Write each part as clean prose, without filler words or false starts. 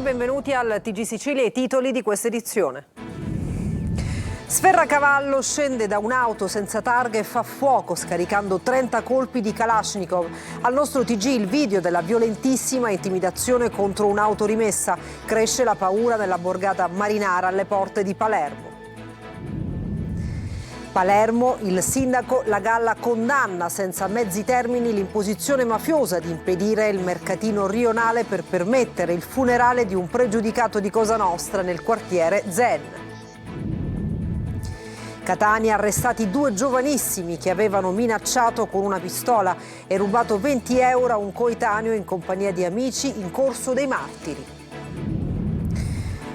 benvenuti al TG Sicilia, i titoli di questa edizione. Sferracavallo scende da un'auto senza targa e fa fuoco scaricando 30 colpi di Kalashnikov. Al nostro TG il video della violentissima intimidazione contro un'auto rimessa. Cresce la paura nella borgata marinara alle porte di Palermo. Palermo, il sindaco La Galla condanna senza mezzi termini l'imposizione mafiosa di impedire il mercatino rionale per permettere il funerale di un pregiudicato di Cosa Nostra nel quartiere Zen. Catania, arrestati 2 giovanissimi che avevano minacciato con una pistola e rubato 20 euro a un coetaneo in compagnia di amici in Corso dei Martiri.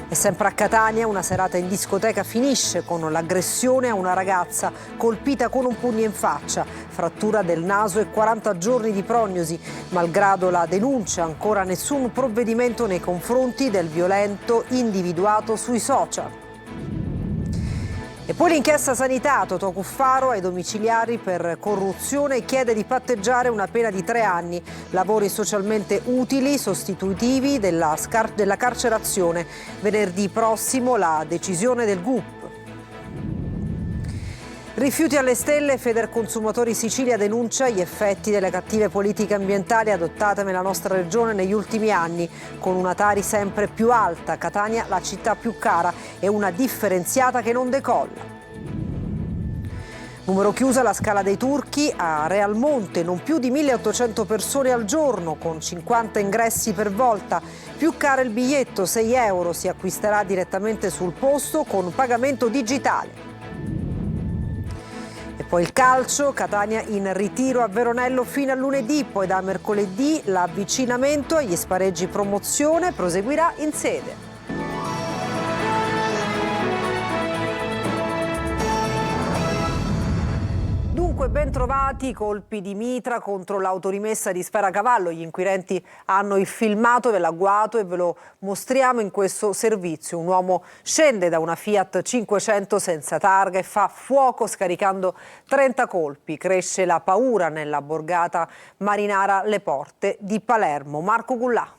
E sempre a Catania una serata in discoteca finisce con l'aggressione a una ragazza colpita con un pugno in faccia, frattura del naso e 40 giorni di prognosi. Malgrado la denuncia, ancora nessun provvedimento nei confronti del violento individuato sui social. E poi l'inchiesta sanità, Totò Cuffaro ai domiciliari per corruzione chiede di patteggiare una pena di 3 anni, lavori socialmente utili, sostitutivi della carcerazione. Venerdì prossimo la decisione del GUP. Rifiuti alle stelle, Federconsumatori Sicilia denuncia gli effetti delle cattive politiche ambientali adottate nella nostra regione negli ultimi anni, con una Tari sempre più alta, Catania la città più cara e una differenziata che non decolla. Numero chiusa la Scala dei Turchi, a Realmonte non più di 1800 persone al giorno con 50 ingressi per volta. Più caro il biglietto, 6 euro, si acquisterà direttamente sul posto con pagamento digitale. E poi il calcio, Catania in ritiro a Veronello fino a lunedì, poi da mercoledì l'avvicinamento agli spareggi promozione proseguirà in sede. Dunque, ben trovati i colpi di mitra contro l'autorimessa di Sferracavallo. Gli inquirenti hanno il filmato dell'agguato e ve lo mostriamo in questo servizio. Un uomo scende da una Fiat 500 senza targa e fa fuoco scaricando 30 colpi. Cresce la paura nella borgata marinara Le Porte di Palermo. Marco Gullà.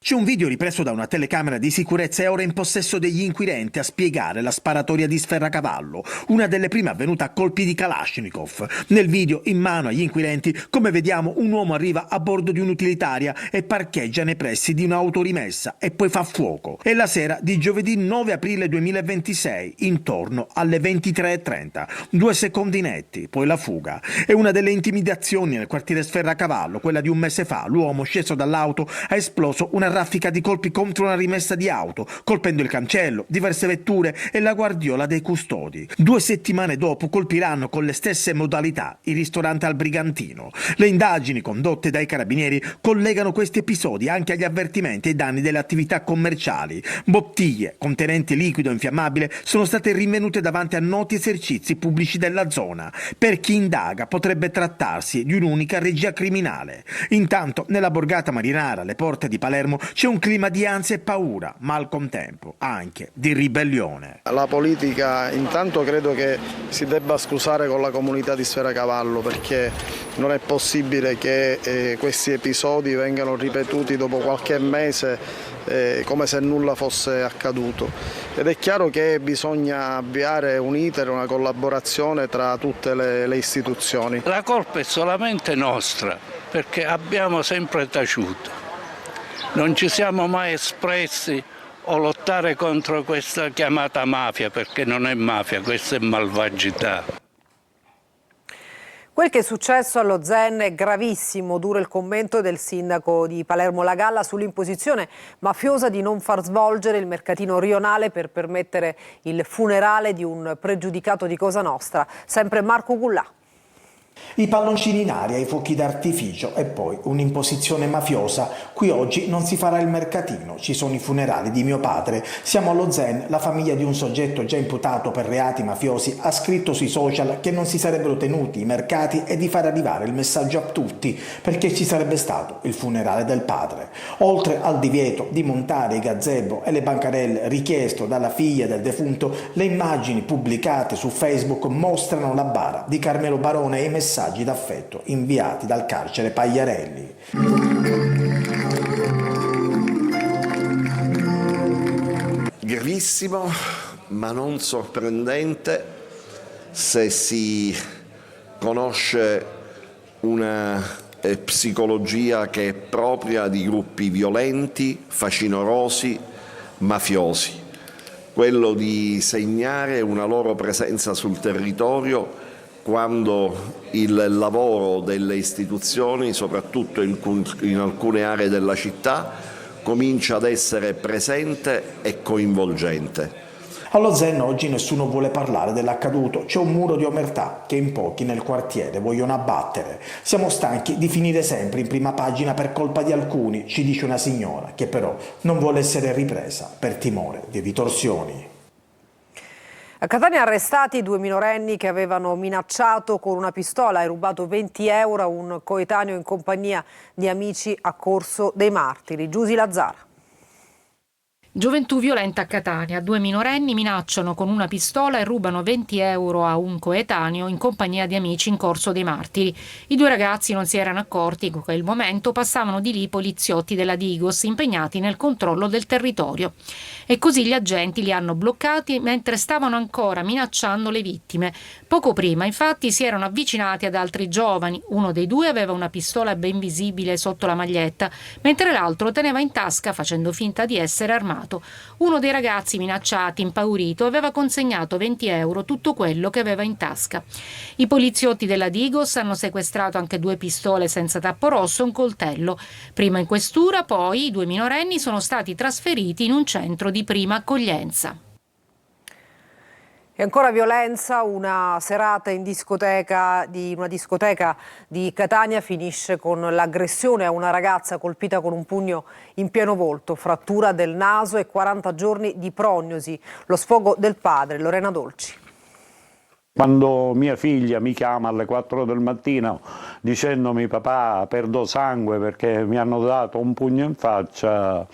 C'è un video ripreso da una telecamera di sicurezza e ora in possesso degli inquirenti a spiegare la sparatoria di Sferracavallo, una delle prime avvenute a colpi di Kalashnikov. Nel video, in mano agli inquirenti, come vediamo, un uomo arriva a bordo di un'utilitaria e parcheggia nei pressi di un'auto rimessa e poi fa fuoco. È la sera di giovedì 9 aprile 2026, intorno alle 23:30. 2 secondi netti, poi la fuga. È una delle intimidazioni nel quartiere Sferracavallo, quella di un mese fa. L'uomo, sceso dall'auto, ha esploso una raffica di colpi contro una rimessa di auto, colpendo il cancello, diverse vetture e la guardiola dei custodi. 2 settimane dopo colpiranno con le stesse modalità il ristorante al Brigantino. Le indagini condotte dai carabinieri collegano questi episodi anche agli avvertimenti ai danni delle attività commerciali. Bottiglie contenenti liquido infiammabile sono state rinvenute davanti a noti esercizi pubblici della zona. Per chi indaga potrebbe trattarsi di un'unica regia criminale. Intanto nella borgata marinara alle porte di Palermo c'è un clima di ansia e paura, ma al contempo anche di ribellione. La politica intanto credo che si debba scusare con la comunità di Sferracavallo, perché non è possibile che questi episodi vengano ripetuti dopo qualche mese come se nulla fosse accaduto. Ed è chiaro che bisogna avviare un iter, una collaborazione tra tutte le istituzioni. La colpa è solamente nostra, perché abbiamo sempre taciuto. Non ci siamo mai espressi o lottare contro questa chiamata mafia, perché non è mafia, questa è malvagità. Quel che è successo allo Zen è gravissimo, dura il commento del sindaco di Palermo La Galla sull'imposizione mafiosa di non far svolgere il mercatino rionale per permettere il funerale di un pregiudicato di Cosa Nostra. Sempre Marco Gullà. I palloncini in aria, i fuochi d'artificio e poi un'imposizione mafiosa. Qui oggi non si farà il mercatino, ci sono i funerali di mio padre. Siamo allo Zen, la famiglia di un soggetto già imputato per reati mafiosi ha scritto sui social che non si sarebbero tenuti i mercati e di far arrivare il messaggio a tutti perché ci sarebbe stato il funerale del padre. Oltre al divieto di montare i gazebo e le bancarelle richiesto dalla figlia del defunto, le immagini pubblicate su Facebook mostrano la bara di Carmelo Barone e i messaggi d'affetto inviati dal carcere Pagliarelli. gravissimo, ma non sorprendente se si conosce una psicologia che è propria di gruppi violenti, facinorosi, mafiosi. Quello di segnare una loro presenza sul territorio quando il lavoro delle istituzioni, soprattutto in alcune aree della città, comincia ad essere presente e coinvolgente. Allo Zen oggi nessuno vuole parlare dell'accaduto, c'è un muro di omertà che in pochi nel quartiere vogliono abbattere. Siamo stanchi di finire sempre in prima pagina per colpa di alcuni, ci dice una signora che però non vuole essere ripresa per timore di ritorsioni. A Catania arrestati 2 minorenni che avevano minacciato con una pistola e rubato 20 euro a un coetaneo in compagnia di amici a Corso dei Martiri. Giusy Lazzara. Gioventù violenta a Catania. 2 minorenni minacciano con una pistola e rubano 20 euro a un coetaneo in compagnia di amici in Corso dei Martiri. I 2 ragazzi non si erano accorti che in quel momento passavano di lì poliziotti della Digos impegnati nel controllo del territorio. E così gli agenti li hanno bloccati mentre stavano ancora minacciando le vittime. Poco prima, infatti, si erano avvicinati ad altri giovani. Uno dei 2 aveva una pistola ben visibile sotto la maglietta, mentre l'altro teneva in tasca facendo finta di essere armato. Uno dei ragazzi minacciati, impaurito, aveva consegnato 20 euro, tutto quello che aveva in tasca. I poliziotti della Digos hanno sequestrato anche 2 pistole senza tappo rosso e un coltello. Prima in questura, poi i 2 minorenni sono stati trasferiti in un centro di prima accoglienza. E ancora violenza, una serata in una discoteca di Catania finisce con l'aggressione a una ragazza colpita con un pugno in pieno volto, frattura del naso e 40 giorni di prognosi. Lo sfogo del padre, Lorena Dolci. Quando mia figlia mi chiama alle 4 del mattino dicendomi papà perdo sangue perché mi hanno dato un pugno in faccia,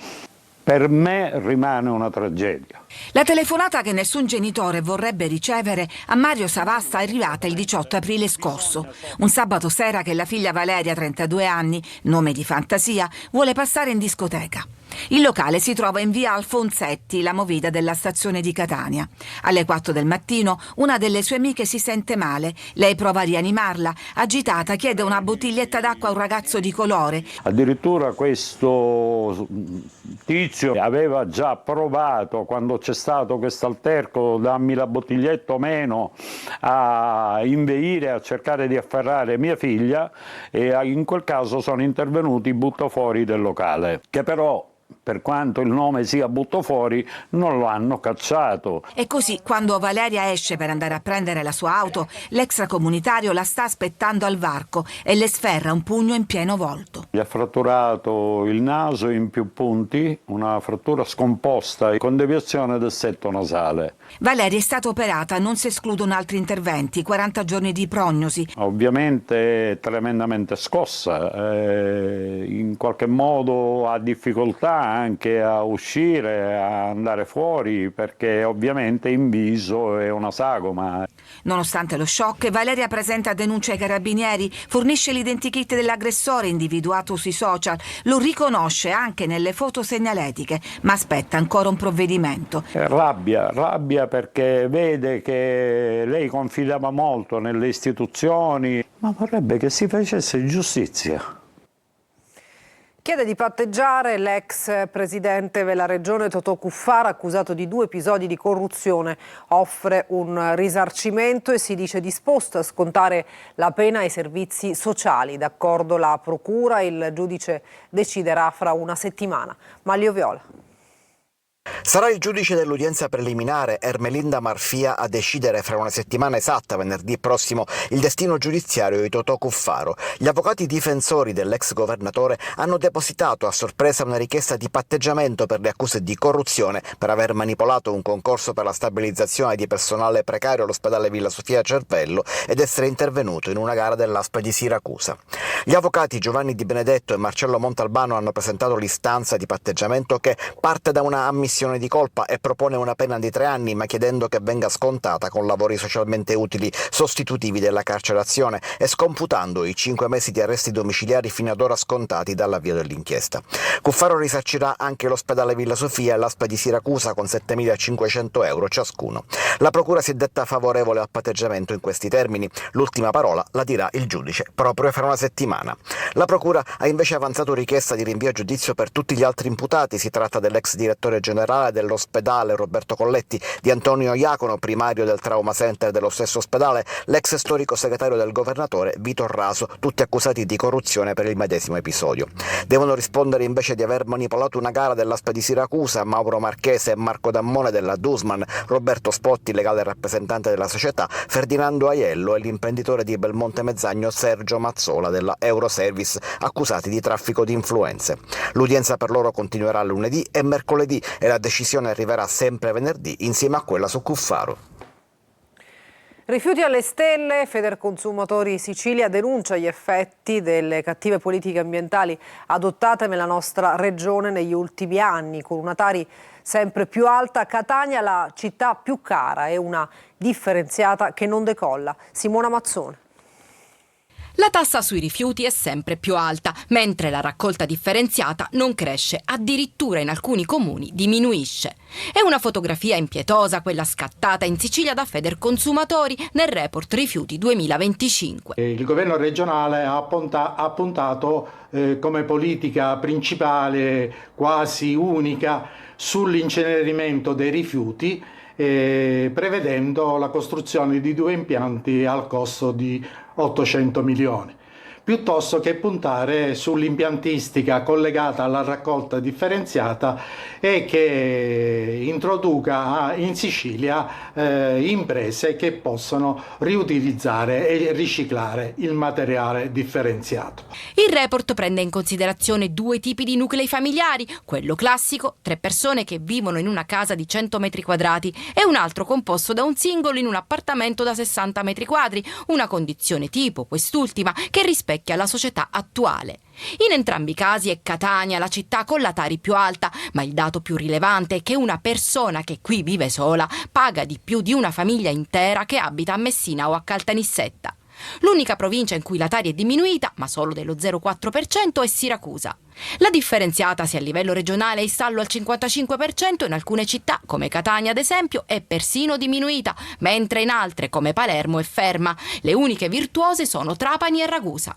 per me rimane una tragedia. La telefonata che nessun genitore vorrebbe ricevere a Mario Savassa è arrivata il 18 aprile scorso. Un sabato sera che la figlia Valeria, 32 anni, nome di fantasia, vuole passare in discoteca. Il locale si trova in via Alfonsetti, la movida della stazione di Catania. Alle 4 del mattino una delle sue amiche si sente male. Lei prova a rianimarla. Agitata chiede una bottiglietta d'acqua a un ragazzo di colore. Addirittura questo tizio aveva già provato, quando c'è stato questo alterco, dammi la bottiglietta o meno, a inveire, a cercare di afferrare mia figlia, e in quel caso sono intervenuti i buttafuori del locale, che però, per quanto il nome sia Buttafuori, non lo hanno cacciato. E così, quando Valeria esce per andare a prendere la sua auto, l'extracomunitario la sta aspettando al varco e le sferra un pugno in pieno volto. Gli ha fratturato il naso in più punti, una frattura scomposta con deviazione del setto nasale. Valeria è stata operata, non si escludono altri interventi, 40 giorni di prognosi. Ovviamente è tremendamente scossa, in qualche modo ha difficoltà anche a uscire, a andare fuori, perché ovviamente in viso è una sagoma. Nonostante lo shock, Valeria presenta denuncia ai carabinieri, fornisce l'identikit dell'aggressore individuato sui social, lo riconosce anche nelle foto segnaletiche, ma aspetta ancora un provvedimento. Rabbia perché vede che lei confidava molto nelle istituzioni, ma vorrebbe che si facesse giustizia. Chiede di patteggiare l'ex presidente della regione Totò Cuffaro, accusato di 2 episodi di corruzione. Offre un risarcimento e si dice disposto a scontare la pena ai servizi sociali. D'accordo la procura, il giudice deciderà fra una settimana. Manlio Viola. Sarà il giudice dell'udienza preliminare, Ermelinda Marfia, a decidere fra una settimana esatta, venerdì prossimo, il destino giudiziario di Totò Cuffaro. Gli avvocati difensori dell'ex governatore hanno depositato a sorpresa una richiesta di patteggiamento per le accuse di corruzione per aver manipolato un concorso per la stabilizzazione di personale precario all'ospedale Villa Sofia Cervello ed essere intervenuto in una gara dell'ASP di Siracusa. Gli avvocati Giovanni Di Benedetto e Marcello Montalbano hanno presentato l'istanza di patteggiamento che parte da una ammissione presunzione di colpa e propone una pena di 3 anni, ma chiedendo che venga scontata con lavori socialmente utili sostitutivi della carcerazione e scomputando i 5 mesi di arresti domiciliari fino ad ora scontati dall'avvio dell'inchiesta. Cuffaro risarcirà anche l'ospedale Villa Sofia e l'ASP di Siracusa con 7.500 euro ciascuno. La procura si è detta favorevole al patteggiamento in questi termini. L'ultima parola la dirà il giudice proprio fra una settimana. La procura ha invece avanzato richiesta di rinvio a giudizio per tutti gli altri imputati. Si tratta dell'ex direttore generale dell'ospedale Roberto Colletti, di Antonio Iacono, primario del Trauma Center dello stesso ospedale, l'ex storico segretario del governatore Vito Raso, tutti accusati di corruzione per il medesimo episodio. Devono rispondere invece di aver manipolato una gara dell'ASP di Siracusa Mauro Marchese e Marco Dammone della Dusman, Roberto Spotti, legale rappresentante della società, Ferdinando Aiello e l'imprenditore di Belmonte Mezzagno Sergio Mazzola della Euroservice, accusati di traffico di influenze. L'udienza per loro continuerà lunedì e mercoledì e la decisione arriverà sempre venerdì insieme a quella su Cuffaro. Rifiuti alle stelle, Federconsumatori Sicilia denuncia gli effetti delle cattive politiche ambientali adottate nella nostra regione negli ultimi anni. Con una Tari sempre più alta, Catania, la città più cara, e una differenziata che non decolla. Simona Mazzone. La tassa sui rifiuti è sempre più alta, mentre la raccolta differenziata non cresce, addirittura in alcuni comuni diminuisce. È una fotografia impietosa quella scattata in Sicilia da Federconsumatori nel report Rifiuti 2025. Il governo regionale ha puntato come politica principale, quasi unica, sull'incenerimento dei rifiuti, prevedendo la costruzione di 2 impianti al costo di 800 milioni, piuttosto che puntare sull'impiantistica collegata alla raccolta differenziata e che introduca in Sicilia imprese che possono riutilizzare e riciclare il materiale differenziato. Il report prende in considerazione 2 tipi di nuclei familiari, quello classico, 3 persone che vivono in una casa di 100 metri quadrati, e un altro composto da un singolo in un appartamento da 60 metri quadri, una condizione tipo, quest'ultima, che rispecchia la società attuale. In entrambi i casi è Catania la città con la Tari più alta, ma il dato più rilevante è che una persona che qui vive sola paga di più di una famiglia intera che abita a Messina o a Caltanissetta. L'unica provincia in cui la Tari è diminuita, ma solo dello 0,4%, è Siracusa. La differenziata, se a livello regionale è in stallo al 55%, in alcune città, come Catania ad esempio, è persino diminuita, mentre in altre, come Palermo, è ferma. Le uniche virtuose sono Trapani e Ragusa.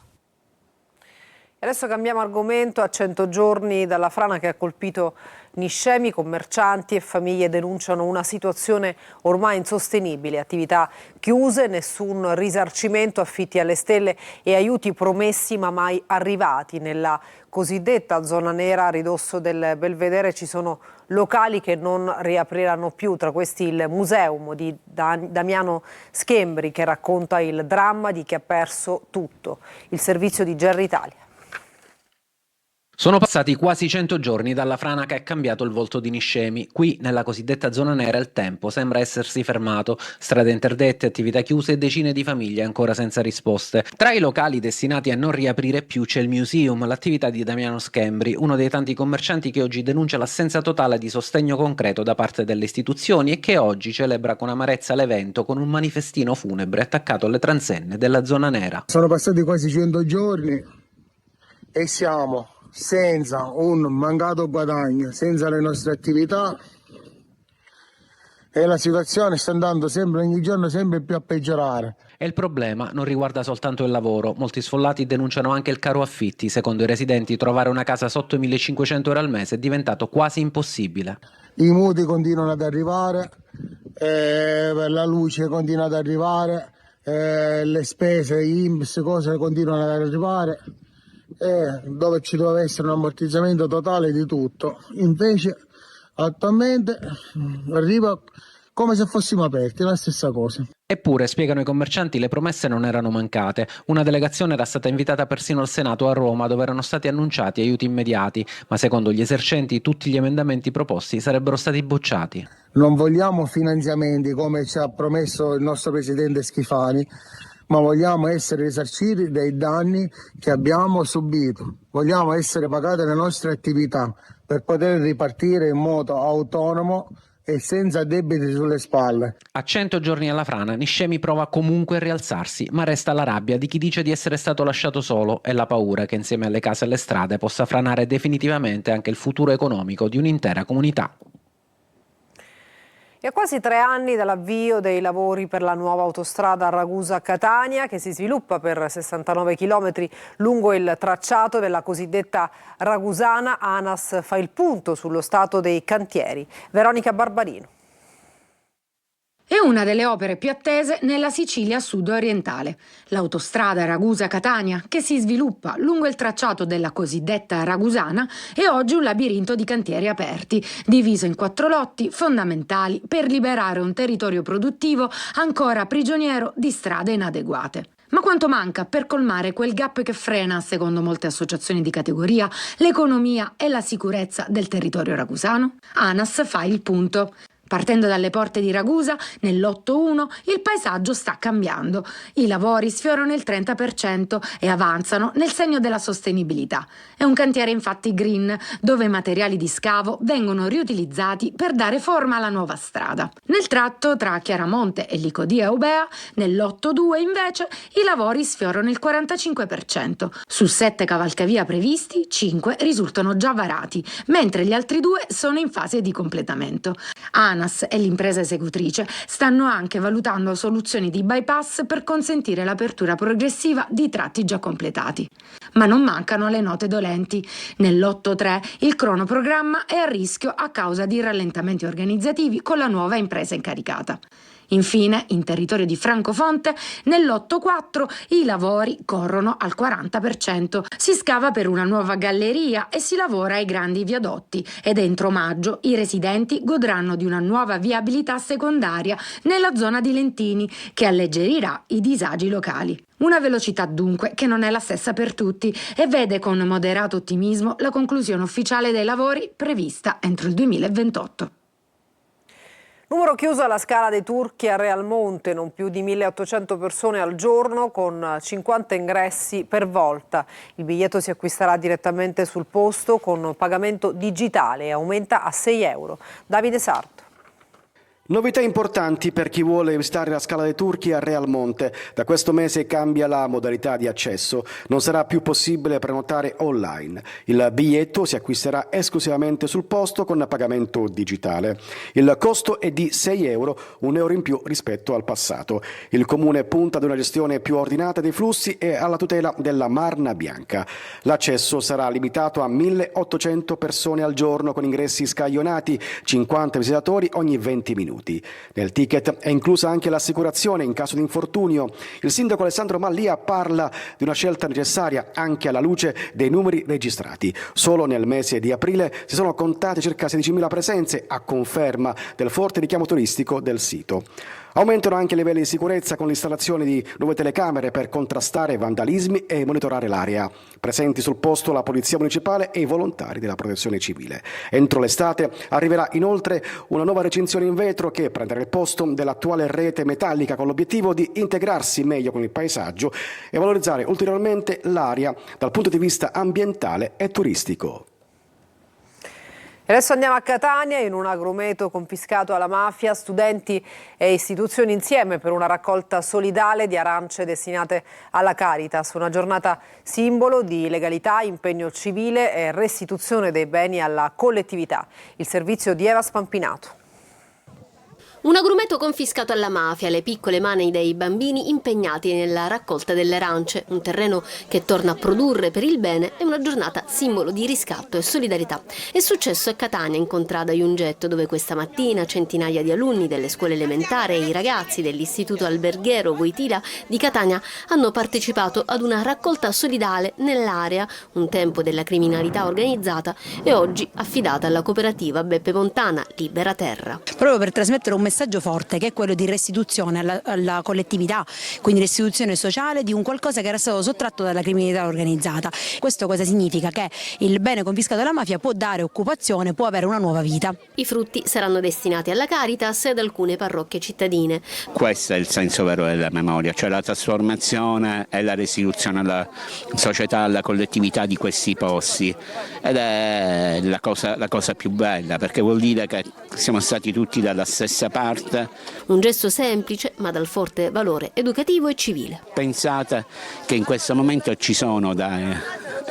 Adesso cambiamo argomento. A 100 giorni dalla frana che ha colpito Niscemi, commercianti e famiglie denunciano una situazione ormai insostenibile. Attività chiuse, nessun risarcimento, affitti alle stelle e aiuti promessi ma mai arrivati. Nella cosiddetta zona nera a ridosso del Belvedere ci sono locali che non riapriranno più, tra questi il Museum di Damiano Schembri, che racconta il dramma di chi ha perso tutto. Il servizio di Gerri Italia. Sono passati quasi 100 giorni dalla frana che ha cambiato il volto di Niscemi. Qui, nella cosiddetta zona nera, il tempo sembra essersi fermato. Strade interdette, attività chiuse e decine di famiglie ancora senza risposte. Tra i locali destinati a non riaprire più c'è il Museum, l'attività di Damiano Schembri, uno dei tanti commercianti che oggi denuncia l'assenza totale di sostegno concreto da parte delle istituzioni e che oggi celebra con amarezza l'evento con un manifestino funebre attaccato alle transenne della zona nera. Sono passati quasi 100 giorni e siamo senza un mancato guadagno, senza le nostre attività, e la situazione sta andando sempre, ogni giorno sempre più a peggiorare. E il problema non riguarda soltanto il lavoro. Molti sfollati denunciano anche il caro affitti. Secondo i residenti, trovare una casa sotto 1.500 euro al mese è diventato quasi impossibile. I mutui continuano ad arrivare, la luce continua ad arrivare, le spese, INPS, cose continuano ad arrivare. Dove ci doveva essere un ammortizzamento totale di tutto, invece attualmente arriva come se fossimo aperti, la stessa cosa. Eppure, spiegano i commercianti, le promesse non erano mancate. Una delegazione era stata invitata persino al Senato a Roma, dove erano stati annunciati aiuti immediati, ma secondo gli esercenti tutti gli emendamenti proposti sarebbero stati bocciati. Non vogliamo finanziamenti come ci ha promesso il nostro presidente Schifani, ma vogliamo essere risarciti dei danni che abbiamo subito, vogliamo essere pagate le nostre attività, per poter ripartire in modo autonomo e senza debiti sulle spalle. A 100 giorni alla frana, Niscemi prova comunque a rialzarsi, ma resta la rabbia di chi dice di essere stato lasciato solo e la paura che insieme alle case e alle strade possa franare definitivamente anche il futuro economico di un'intera comunità. E a quasi 3 anni dall'avvio dei lavori per la nuova autostrada Ragusa-Catania, che si sviluppa per 69 km lungo il tracciato della cosiddetta Ragusana, ANAS fa il punto sullo stato dei cantieri. Veronica Barbarino. È una delle opere più attese nella Sicilia sud-orientale, l'autostrada Ragusa-Catania, che si sviluppa lungo il tracciato della cosiddetta Ragusana, è oggi un labirinto di cantieri aperti, diviso in 4 lotti fondamentali per liberare un territorio produttivo ancora prigioniero di strade inadeguate. Ma quanto manca per colmare quel gap che frena, secondo molte associazioni di categoria, l'economia e la sicurezza del territorio ragusano? ANAS fa il punto. Partendo dalle porte di Ragusa, nel lotto 1 il paesaggio sta cambiando. I lavori sfiorano il 30% e avanzano nel segno della sostenibilità. È un cantiere infatti green, dove i materiali di scavo vengono riutilizzati per dare forma alla nuova strada. Nel tratto tra Chiaramonte e Licodia Eubea, nel lotto 2 invece, i lavori sfiorano il 45%. Su 7 cavalcavia previsti, 5 risultano già varati, mentre gli altri 2 sono in fase di completamento. ANAS e l'impresa esecutrice stanno anche valutando soluzioni di bypass per consentire l'apertura progressiva di tratti già completati. Ma non mancano le note dolenti. Nel lotto 3 il cronoprogramma è a rischio a causa di rallentamenti organizzativi con la nuova impresa incaricata. Infine, in territorio di Francofonte, nel lotto 4 i lavori corrono al 40%. Si scava per una nuova galleria e si lavora ai grandi viadotti ed entro maggio i residenti godranno di una nuova viabilità secondaria nella zona di Lentini che alleggerirà i disagi locali. Una velocità dunque che non è la stessa per tutti e vede con moderato ottimismo la conclusione ufficiale dei lavori prevista entro il 2028. Numero chiuso alla Scala dei Turchi a Realmonte, non più di 1.800 persone al giorno con 50 ingressi per volta. Il biglietto si acquisterà direttamente sul posto con pagamento digitale e aumenta a 6 euro. Davide Sarto. Novità importanti per chi vuole visitare la Scala dei Turchi a Realmonte. Da questo mese cambia la modalità di accesso. Non sarà più possibile prenotare online. Il biglietto si acquisterà esclusivamente sul posto con pagamento digitale. Il costo è di 6 euro, 1 euro in più rispetto al passato. Il Comune punta ad una gestione più ordinata dei flussi e alla tutela della Marna Bianca. L'accesso sarà limitato a 1.800 persone al giorno con ingressi scaglionati, 50 visitatori ogni 20 minuti. Nel ticket è inclusa anche l'assicurazione in caso di infortunio. Il sindaco Alessandro Mallia parla di una scelta necessaria anche alla luce dei numeri registrati. Solo nel mese di aprile si sono contate circa 16.000 presenze, a conferma del forte richiamo turistico del sito. Aumentano anche i livelli di sicurezza con l'installazione di nuove telecamere per contrastare vandalismi e monitorare l'area. Presenti sul posto la Polizia Municipale e i volontari della Protezione Civile. Entro l'estate arriverà inoltre una nuova recinzione in vetro che prenderà il posto dell'attuale rete metallica con l'obiettivo di integrarsi meglio con il paesaggio e valorizzare ulteriormente l'area dal punto di vista ambientale e turistico. E adesso andiamo a Catania, in un agrumeto confiscato alla mafia, studenti e istituzioni insieme per una raccolta solidale di arance destinate alla Caritas, una giornata simbolo di legalità, impegno civile e restituzione dei beni alla collettività. Il servizio di Eva Spampinato. Un agrumeto confiscato alla mafia, le piccole mani dei bambini impegnati nella raccolta delle arance, un terreno che torna a produrre per il bene e una giornata simbolo di riscatto e solidarietà. È successo a Catania, in contrada Iungetto, dove questa mattina centinaia di alunni delle scuole elementari e i ragazzi dell'istituto alberghiero Voitila di Catania hanno partecipato ad una raccolta solidale nell'area, un tempo della criminalità organizzata e oggi affidata alla cooperativa Beppe Montana Libera Terra. Proprio per trasmettere un messaggio forte, che è quello di restituzione alla collettività, quindi restituzione sociale di un qualcosa che era stato sottratto dalla criminalità organizzata. Questo cosa significa? Che il bene confiscato alla mafia può dare occupazione, può avere una nuova vita. I frutti saranno destinati alla Caritas e ad alcune parrocchie cittadine. Questo è il senso vero della memoria, cioè la trasformazione e la restituzione alla società, alla collettività di questi posti, ed è la cosa più bella, perché vuol dire che siamo stati tutti dalla stessa parte. Un gesto semplice ma dal forte valore educativo e civile. Pensate che in questo momento ci sono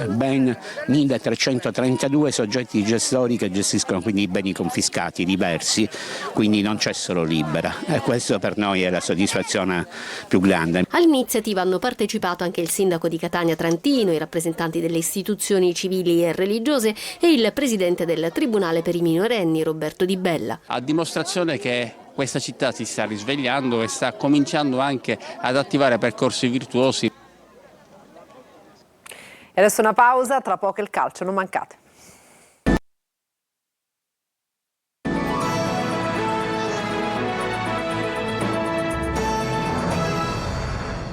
ben 1332 soggetti gestori che gestiscono quindi i beni confiscati diversi, quindi non c'è solo Libera, e questo per noi è la soddisfazione più grande. All'iniziativa hanno partecipato anche il sindaco di Catania Trantino, i rappresentanti delle istituzioni civili e religiose e il presidente del Tribunale per i minorenni, Roberto Di Bella. A dimostrazione che questa città si sta risvegliando e sta cominciando anche ad attivare percorsi virtuosi. E adesso una pausa, tra poco il calcio, non mancate.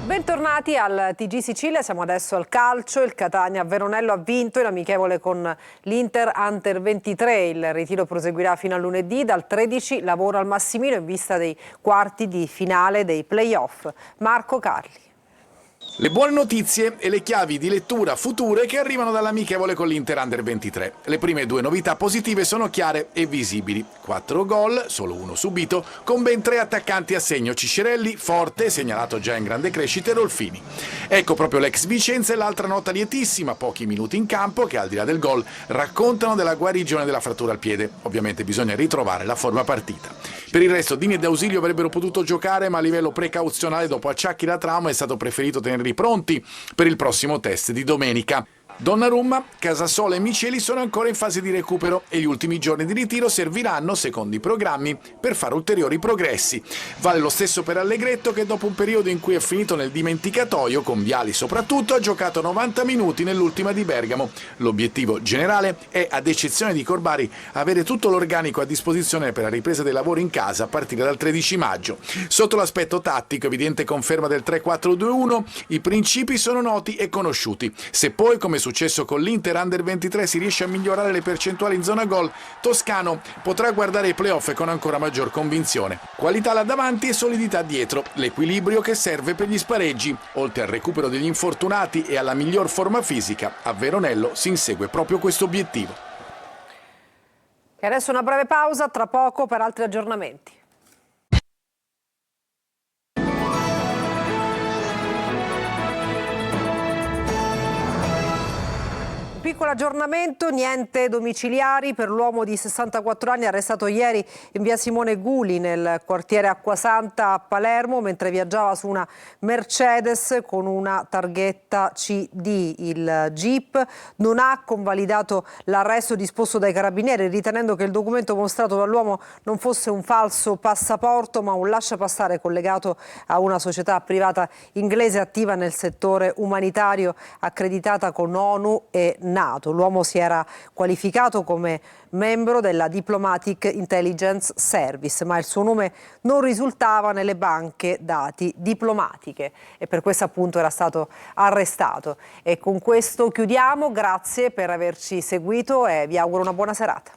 Bentornati al TG Sicilia, siamo adesso al calcio. Il Catania Veronello ha vinto in amichevole con l'Inter Under 23. Il ritiro proseguirà fino a lunedì. Dal 13 lavoro al Massimino in vista dei quarti di finale dei play-off. Marco Carli. Le buone notizie e le chiavi di lettura future che arrivano dall'amichevole con l'Inter Under 23. Le prime due novità positive sono chiare e visibili. 4 gol, solo uno subito, con ben 3 attaccanti a segno: Ciscerelli, Forte, segnalato già in grande crescita, e Rolfini. Ecco proprio l'ex Vicenza e l'altra nota lietissima: pochi minuti in campo che al di là del gol raccontano della guarigione della frattura al piede. Ovviamente bisogna ritrovare la forma partita. Per il resto Dini ed Ausilio avrebbero potuto giocare, ma a livello precauzionale dopo acciacchi da trauma è stato preferito tenerli pronti per il prossimo test di domenica. Donnarumma, Casasola e Miceli sono ancora in fase di recupero e gli ultimi giorni di ritiro serviranno, secondo i programmi, per fare ulteriori progressi. Vale lo stesso per Allegretto, che dopo un periodo in cui è finito nel dimenticatoio, con Viali soprattutto, ha giocato 90 minuti nell'ultima di Bergamo. L'obiettivo generale è, ad eccezione di Corbari, avere tutto l'organico a disposizione per la ripresa dei lavori in casa a partire dal 13 maggio. Sotto l'aspetto tattico, evidente conferma del 3-4-2-1, i principi sono noti e conosciuti. Se poi, come successo con l'Inter Under 23, si riesce a migliorare le percentuali in zona gol, Toscano potrà guardare i playoff con ancora maggior convinzione. Qualità là davanti e solidità dietro, l'equilibrio che serve per gli spareggi. Oltre al recupero degli infortunati e alla miglior forma fisica, a Veronello si insegue proprio questo obiettivo. E adesso una breve pausa, tra poco per altri aggiornamenti. Piccolo aggiornamento, niente domiciliari per l'uomo di 64 anni arrestato ieri in via Simone Guli nel quartiere Acquasanta a Palermo mentre viaggiava su una Mercedes con una targhetta CD. Il GIP non ha convalidato l'arresto disposto dai carabinieri, ritenendo che il documento mostrato dall'uomo non fosse un falso passaporto ma un lasciapassare collegato a una società privata inglese attiva nel settore umanitario accreditata con ONU e NATO. L'uomo si era qualificato come membro della Diplomatic Intelligence Service, ma il suo nome non risultava nelle banche dati diplomatiche e per questo appunto era stato arrestato. E con questo chiudiamo, grazie per averci seguito e vi auguro una buona serata.